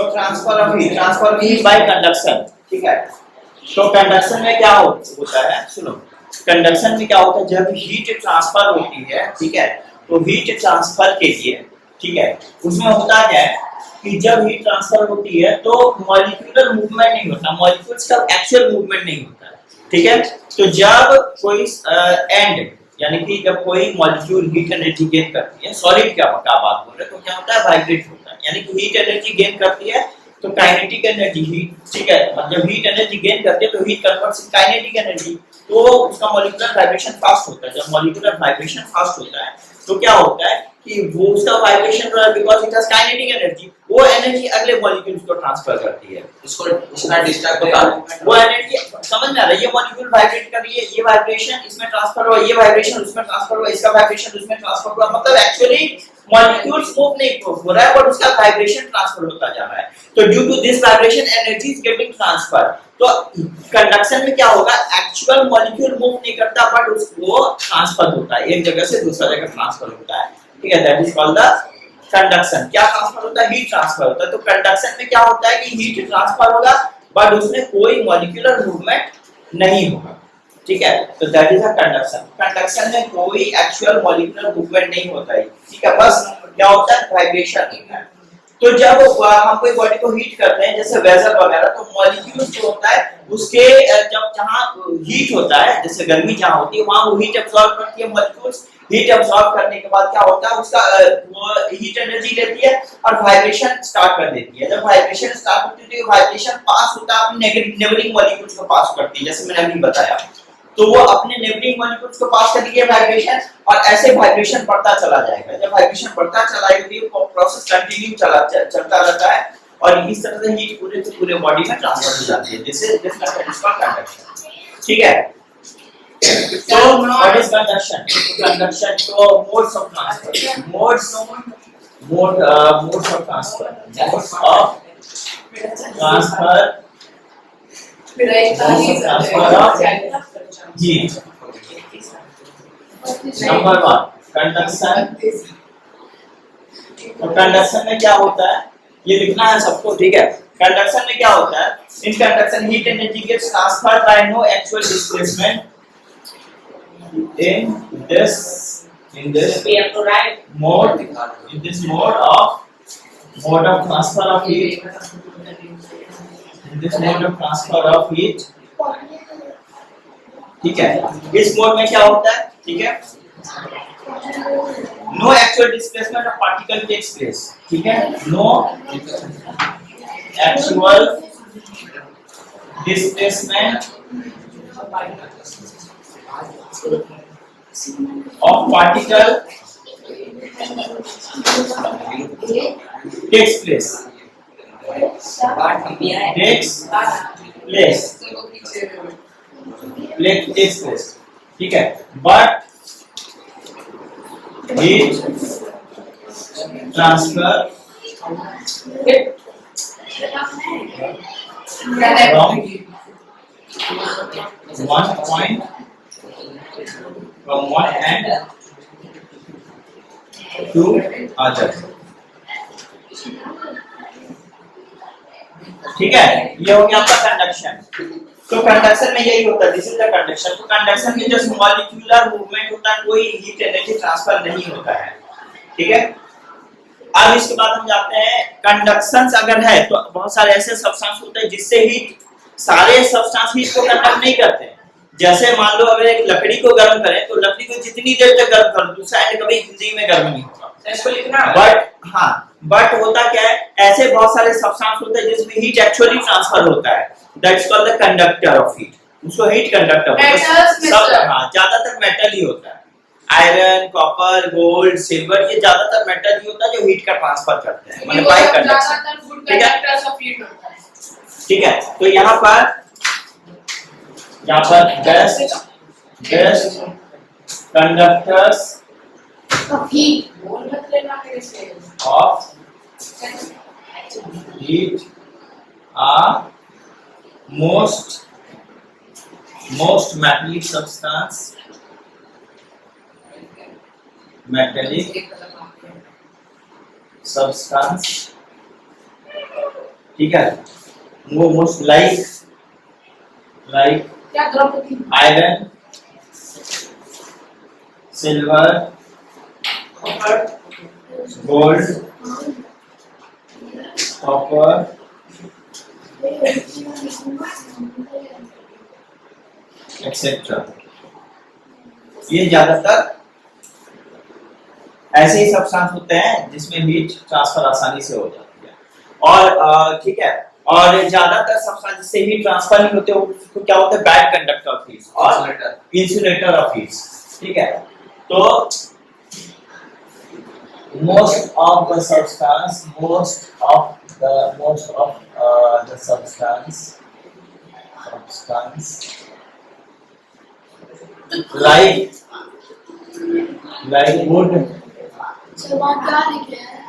तो transfer of heat bye conduction, ठीक है। तो कंडक्शन में क्या होता है, सुनो, कंडक्शन में क्या होता है, जब हीट ट्रांसफर होती है, ठीक है, तो हीट ट्रांसफर के लिए, ठीक है, उसमें होता क्या है कि जब हीट ट्रांसफर होती है तो मॉलिक्यूलर मूवमेंट नहीं होता, मॉलिक्यूल्स का एक्चुअल मूवमेंट नहीं होता है, ठीक है। तो जब कोई एंड यानी कि जब कोई मॉलिक्यूल हीट एनर्जी गेन करती है, सॉलिड क्या बात बोल रहे हैं, तो क्या होता है, वाइब्रेट होता है, यानी कि हीट एनर्जी गेन करती है तो काइनेटिक एनर्जी हीट, ठीक है, मतलब हीट एनर्जी गेन करते हैं तो heat converts in kinetic energy, तो उसका मॉलिक्यूलर वाइब्रेशन फास्ट होता है। जब मॉलिक्यूलर वाइब्रेशन फास्ट होता है तो क्या होता है कि वो उसका vibration because it has kinetic energy, वो एनर्जी अगले मॉलिक्यूल्स को ट्रांसफर करती है, उसको उसका डिस्टर्ब होता है, वो एनर्जी समझ में आ रहा है, ये मॉलिक्यूल वाइब्रेट कर रही है, ये वाइब्रेशन इसमें ट्रांसफर हुआ, ये वाइब्रेशन उसमें ट्रांसफर हुआ, इसका वाइब्रेशन उसमें ट्रांसफर हुआ, मतलब एक्चुअली मॉलिक्यूल्स मूव नहीं हो रहा है बट उसका वाइब्रेशन ट्रांसफर होता जा रहा है। तो due to this vibration energy is getting transfer. तो कंडक्शन में क्या होगा, एक्चुअल मॉलिक्यूल मूव नहीं करता बट उसको ट्रांसफर होता है, एक जगह से दूसरा जगह ट्रांसफर होता है, ठीक है, that is called the conduction. क्या ट्रांसफर होता है, हीट ट्रांसफर होता है। तो कंडक्शन में क्या होता है कि हीट ट्रांसफर होगा बट उसमें कोई मॉलिक्यूलर मूवमेंट नहीं होगा, ठीक है, तो that is a conduction. Conduction में कोई एक्चुअल मॉलिक्यूलर मूवमेंट नहीं होता है, ठीक है, बस क्या होता है, वाइब्रेशन होता है। तो जब हम कोई बॉडी को हीट करते हैं जैसे वेसल वगैरह, तो मॉलिक्यूल जो होता है उसके जब जहां हीट होता है, जैसे गर्मी जहां होती है वहां वो हीट अब्सॉर्ब करती है मॉलिक्यूल्स, हीट अब्सॉर्ब करने के बाद क्या होता है, उसका वो हीट एनर्जी लेती है और वाइब्रेशन स्टार्ट कर देती है। जब वाइब्रेशन स्टार्ट होती है तो वाइब्रेशन पास होता है अपने नेबरिंग मॉलिक्यूल्स को पास करती है, जैसे मैंने अभी बताया, तो वो अपने नेबरिंग मॉलिक्यूल्स को पास करेगी वाइब्रेशन, और ऐसे वाइब्रेशन बढ़ता चला जाएगा। जब वाइब्रेशन बढ़ता चला जाएगा तो प्रोसेस कंटिन्यू चलता रहता है और इस तरह से हीट पूरे बॉडी में ट्रांसफर हो जाती है, this method is called conduction, ठीक है। So what is conduction? Conduction तो modes of transfer, modes of transfer, modes of heat. Number 1 conduction. तो कंडक्शन में क्या होता है, ये लिखना है सबको, ठीक है। कंडक्शन में क्या होता है, in conduction heat energy gets transferred by no actual displacement in this we have to write mode, in this mode of transfer of heat, in this mode of transfer of heat, ठीक है। इस mode में क्या होता है, ठीक है, no actual displacement of particle takes place, ठीक है, no actual displacement of particle takes place, ठीक है, but heat transfer from one end to other, ठीक है, ये हो गया आपका कंडक्शन। तो कंडक्शन में यही होता है, दिस इज द कंडक्शन। तो कंडक्शन में जो मॉलिक्यूलर मूवमेंट होता है, कोई हीट एनर्जी ट्रांसफर नहीं होता है, ठीक है। अब इसके बाद हम जाते हैं कंडक्शंस अगर है तो बहुत सारे ऐसे सब्सटेंस होते हैं जिससे हीट, सारे सब्सटेंस हीट को कंडक्ट नहीं करते हैं। जैसे मान लो अगर एक लकड़ी को गर्म करें तो लकड़ी को जितनी देर तक गर्म कर दूसरा एंड कभी जिंदगी में गर्म नहीं होगा, इसको लिखना है। बट होता क्या है, ऐसे बहुत सारे सब्सटेंस होते हैं जिसमें हीट एक्चुअली ट्रांसफर होता है, that's called the conductor of heat, उसको हीट कंडक्टर बोलते हैं। सब ज्यादातर मेटल ही होता है, आयरन, कॉपर, गोल्ड, सिल्वर, ये ज्यादातर मेटल ही होता है जो हीट का ट्रांसफर करते हैं, मतलब बाय कंडक्शन, ठीक है। तो यहाँ पर best conductors of heat are most metallic substance, ठीक है, वो most like iron, silver, gold, copper, etcetera. ये ज्यादातर ऐसे ही सब्सटेंस होते हैं जिसमें हीट ट्रांसफर आसानी से हो जाती है। और ठीक है, और ज्यादातर सब्सटेंस जिससे हीट ट्रांसफर नहीं होते उसको क्या होता है, बैड कंडक्टर ऑफ हीट और इंसुलेटर ऑफ हीट। ठीक है, तो most of the substance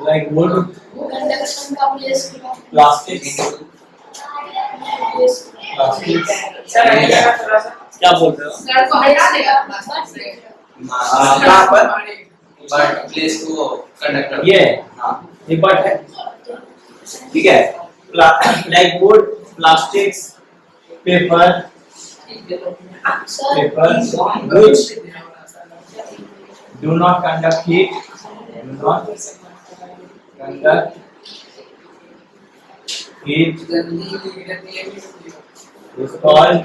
like wood, conduction का प्लेस plastics, क्या बोल रहे हो? सर को हटा देगा कहाँ पर? बट प्लेस को कंडक्टर ये बट है, ठीक है, like would, plastics, paper which do not conduct heat, is called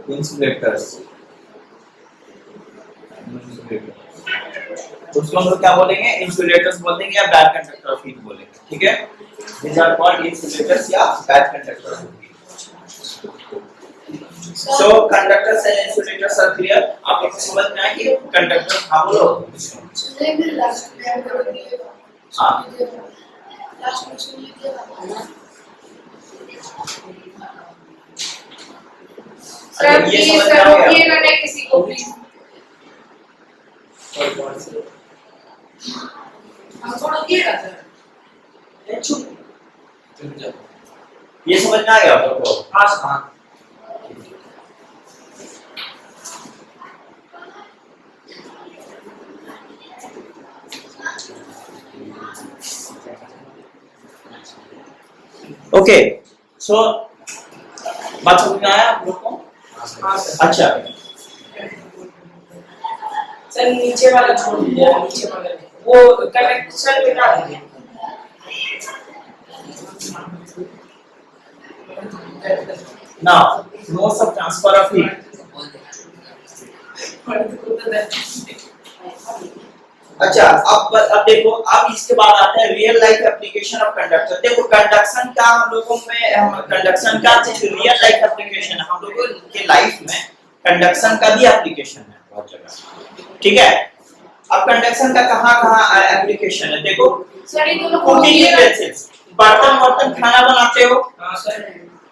insulators। उसको हम लोग क्या बोलेंगे, इंसुलेटर्स बोलेंगे या बैड कंडक्टर ऑफ हीट बोलेंगे। ठीक है, these are called insulators या bad conductor of heat. So conductors and insulators are clear। आप लोग को समझ में आया कि कंडक्टर हाँ बोलो। हाँ सर प्लीज सर रोकिएगा नहीं किसी को प्लीज। हमको रोकिएगा सर। ये समझ में आ गया आप लोग को? हाँ। ओके, सो बात समझ में आया आप लोग को? अच्छा, सर नीचे वाला छोड़ दीजिए, नीचे वाला वो कनेक्शन बिठा दीजिए। now modes of transfer of heat। अच्छा, अब देखो, अब इसके बाद आता है real life application of conduction. देखो कंडक्शन का हम लोगों में कंडक्शन का रियल लाइफ एप्लीकेशन है, हम लोगों के लाइफ में कंडक्शन का भी एप्लीकेशन है बहुत जगह। ठीक है, अब कंडक्शन का कहाँ एप्लीकेशन है देखो, कुकिंग यूटेंसिल्स, बर्तन खाना बनाते हो। हां सर,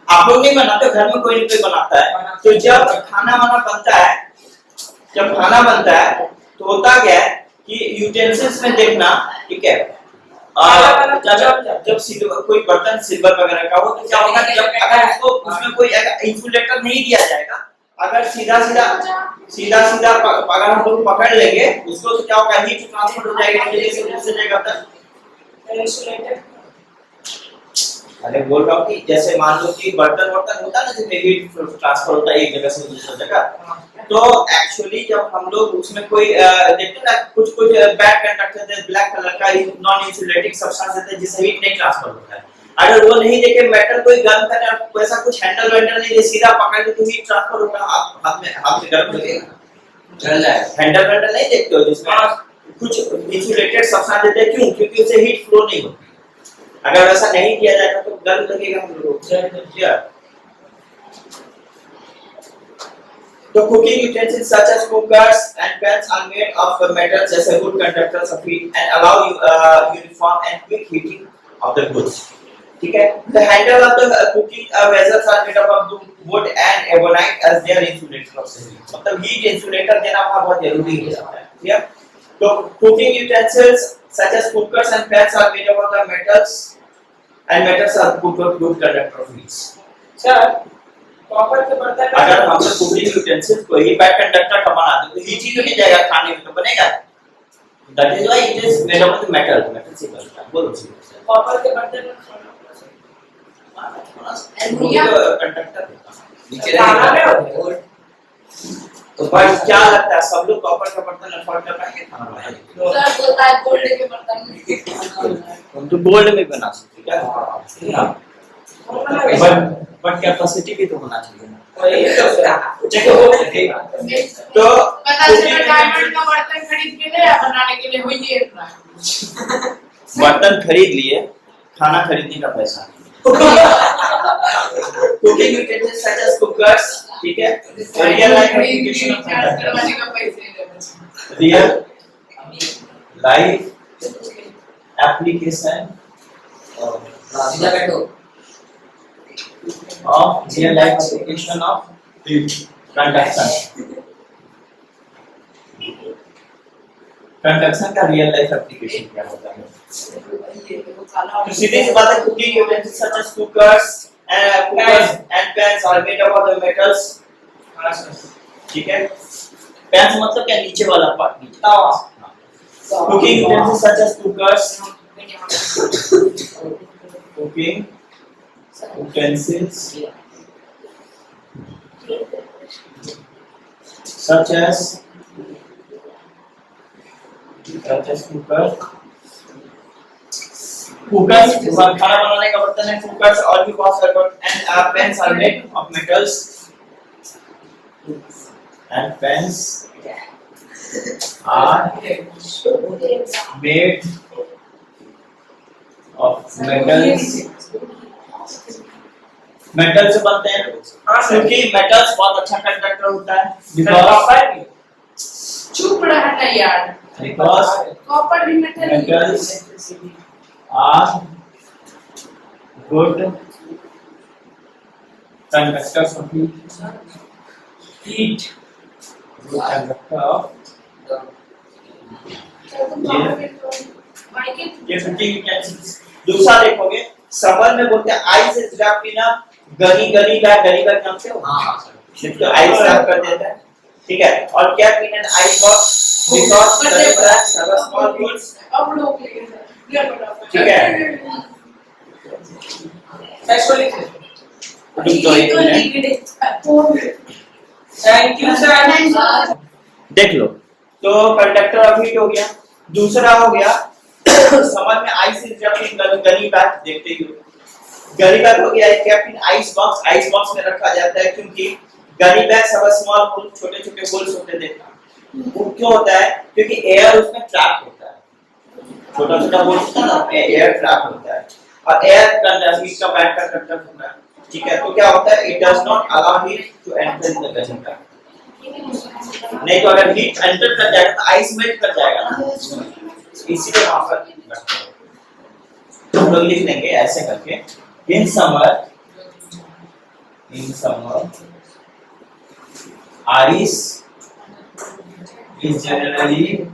आप लोग नहीं बनाते, घर में कोई नहीं कोई बनाता है। तो जब खाना बनता है, तो होता क्या है कि यूटेंसिल्स में देखना, ठीक है, जब कोई बर्तन सिल्वर वगैरह का हो तो क्या होगा, जब अगर उसको उसमें कोई इंसुलेटर नहीं दिया जाएगा, अगर सीधा अगर हम लोग पकड़ लेंगे उसको तो क्या होगा, हीट ट्रांसफर हो जाएगा एक जगह से दूसरी जगह तक। इंसुलेटर, अरे बोल रहा हूँ कि जैसे मान लो कि बर्तन होता है ना, जिसमें हीट ट्रांसफर होता है एक जगह से दूसरी जगह, तो एक्चुअली जब हम लोग उसमें कोई देखते हैं ना, कुछ बैड कंडक्टर है, ब्लैक कलर का नॉन इंसुलेटिंग सब्सटेंस है जिससे हीट नहीं ट्रांसफर होता है। अगर वो नहीं देखे मेटल कोई गर्म करने, वैसा कुछ हैंडल नहीं दे, सीधा पकड़ के तो हीट ट्रांसफर होगा, हाथ में गर्म लगेगा, जल जाएगा। हैंडल नहीं देखते हो जिसमें कुछ इंसुलेटेड सब्सटेंस देते हैं, क्यों? क्योंकि उससे हीट फ्लो नहीं होती। अगर वैसा नहीं किया जाएगा तो गर्म लगेगा हम लोगों को। तो cooking utensils such as cookers and pans are made of metals as a good conductors of heat and allow uniform and quick heating of the goods। ठीक है, the handle of the cooking vessels are made up of wood and ebonite as they are insulator of the heat। मतलब heat insulator देना वहाँ बहुत जरूरी है। ठीक है, तो cooking utensils such as cookers and pans are made up of the metals and metals are good conductor of heat। Sir copper के बर्तन, अगर हम कुकिंग यूटेंसिल्स को ही बैड कंडक्टर का बना दे तो हीट ही तो नहीं जाएगा, खाने में तो बनेगा। That is why it is made of the metal. Metal से बनता है. बोलो सीधे. कॉपर के बर्तन में एल्युमिनियम कंडक्टर. नीचे रहेगा तो पर क्या लगता है सब लोग कॉपर का बर्तन अफोर्ड कर पाएंगे खाना बनाने? सर बोलता है गोल्ड के बर्तन में हम तो गोल्ड में बना सकते क्या? हाँ. बट कैपेसिटी भी तो होना चाहिए ना. तो पता चला डायमंड का बर्तन खरीद के ले बनाने के लिए वही है बर्तन खरीद लिए, खाना खरीदने का पैसा नहीं. Cooking utensils such as cookers, ठीक है. रियल लाइफ एप्लीकेशन ऑफ करवाने का पैसे रियल लाइफ एप्लीकेशन सीधा बैठो of real life application of conduction. Conduction का रियल लाइफ एप्लीकेशन क्या होता है? तो सीधी सी बात है, cooking utensils such as cookers and pans are made up of the metals. ठीक है. पैन्स मतलब क्या? नीचे वाला पार्ट. नीचे. Cooking utensils such as cookers, cooking utensils such as cooker. Cookers खाना बनाने का बर्तन है. Cookers और भी बहुत सारे बर्तन. And pans are made of metals. And pans are made of metals. Metal से बनते हैं क्योंकि मेटल्स बहुत अच्छा कंडक्टर होता है. बिकॉज़ चुप रहा था यार कॉपर भी metals are good conductors of heat. Good conductor of ये 50 यूटेंसिल्स. दूसरा देखोगे समर में बोलते हैं ice is wrapped in a gunny bag नाम से हो. हां जिसको आइस रैप कर देता है. ठीक है. और क्या in an ice box because Ghani bags have a small holes. अब लोग ठीक है. Actually thank you sir. देख लो. तो कंडक्टर ऑफ हीट हो गया. दूसरा हो गया समझ में ice is wrapped in gunny bag. देखते ही गनी बैग हो गया केप्ट इन आइस बॉक्स में रखा जाता है क्योंकि gunny bags have a small hole. छोटे-छोटे होल्स होते हैं. वो क्यों होता है? क्योंकि एयर उसमें ट्रैप होता है. छोटा-छोटा होल होता है ना, एयर ट्रैप होता है. और एयर कंडक्टर हीट का बैग का कंडक्टर होता है. ठीक है. तो क्या होता है? It does not allow heat to enter in the gunny bag. नहीं तो अगर हीट एंटर कर जाएगा तो आइस मेल्ट कर जाएगा ना. इसीलिए वहां पर हम लोग लिख देंगे ऐसे करके. In summer ice is generally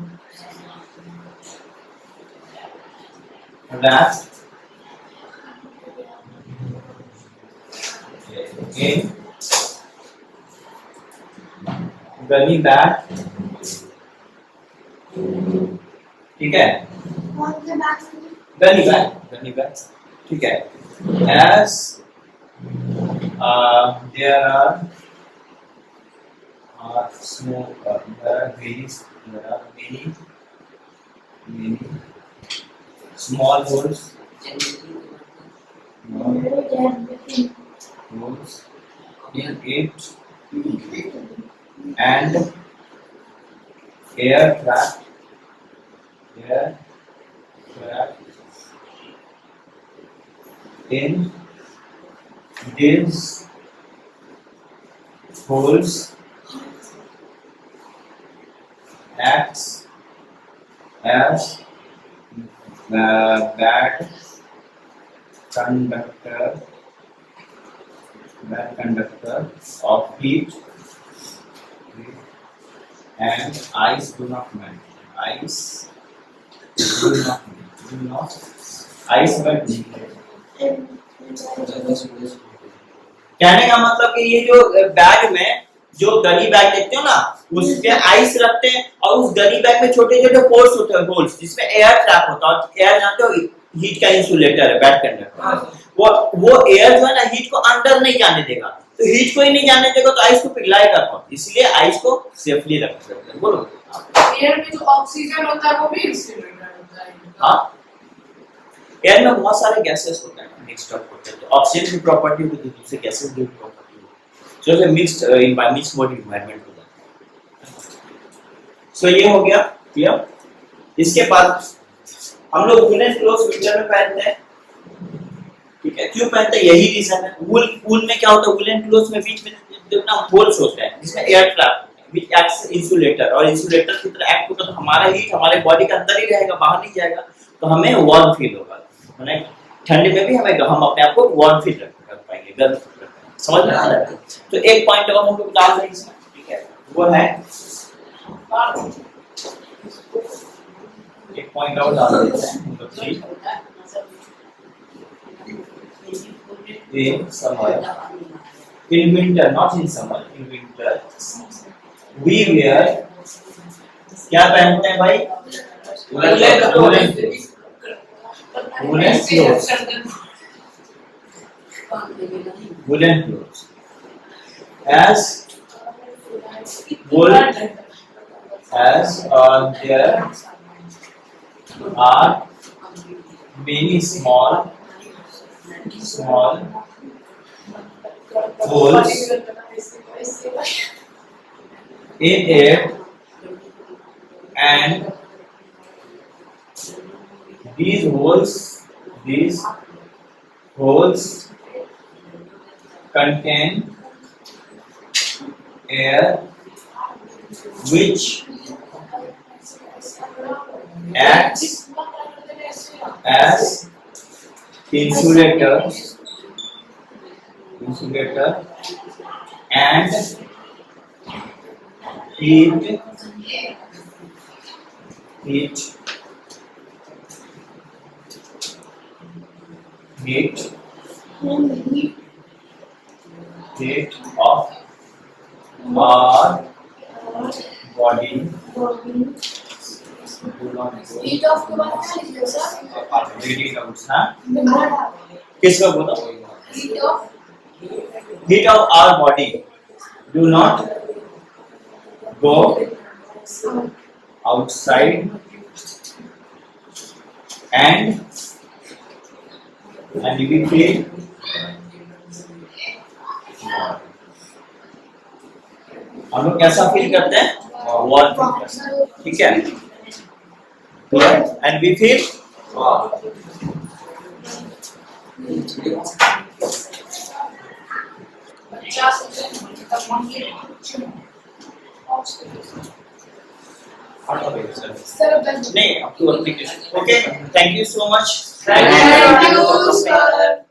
wrapped in gummy bag. ठीक है. Gunny bag. ठीक है. as there are many small holes in it and air trapped in these holes acts as bad conductor of heat and ice do not melt. Ice do not ice melt. कहने का मतलब कि ये जो bag में जो gunny bag देखते हो ना, उसमें आइस रखते हैं और उस गनी बैग में छोटे छोटे पोर्स होते हैं, होल्स, जिसमें एयर ट्रैप होता है। और एयर जानते हो हीट का इंसुलेटर है, बैग के अंदर। वो एयर जो है ना हीट को अंदर नहीं जाने देगा, तो हीट को ही नहीं जाने देगा तो आइस को पिघलाएगा कौन? इसलिए आइस को सेफली रखते हैं। बोलो। एयर में जो ऑक्सीजन होता है वो भी इंसुलेटर होता है। हाँ, एयर में बहुत सारे गैसेस होते हैं, मिक्स्ड अप होते हैं, तो ऑक्सीजन की प्रॉपर्टी होती है, दूसरे गैसेस की प्रॉपर्टी होती है, जो कि मिक्स्ड मिक्स मोड एनवायरनमेंट होता है। सो ये हो गया क्लियर। इसके बाद हम लोग वूलन क्लोथ्स विंटर में पहनते हैं, ठीक है। क्यों पहनते हैं? यही रीजन है। वूल में क्या होता है, वूलन क्लोथ्स में बीच में जितना होल्स होते हैं जिसमें एयर ट्रैप होते हैं, व्हिच एक्ट्स इंसुलेटर, और इंसुलेटर की तरह एक्ट होता है, तो हमारा हीट हमारे बॉडी के अंदर ही रहेगा, बाहर नहीं जाएगा, तो हमें वार्म फील होगा। माने ठंड में भी हम अपने आप को वार्म फील रख पाएंगे, गर्म फील रख पाएंगे। समझ में आ रहा है? तो एक पॉइंट और हम लोग डाल दें इसमें, ठीक है, वो है एक पॉइंट और डाल देते हैं in summer, in winter, not in summer, in winter we wear, क्या पहनते हैं भाई? Woollen clothes as wool, as there are many small holes in it, and these holes contain air which acts as insulator and heat of our body heat of के बाद क्या लिखते हो sir? किसका बोलो? Heat heat of of our body do not go outside and we feel हम लोग कैसा फील करते हैं? वार्म फील करते हैं, ठीक है। एंड वी फील नहीं, up to application. Okay, thank you so much. Thank you, sir.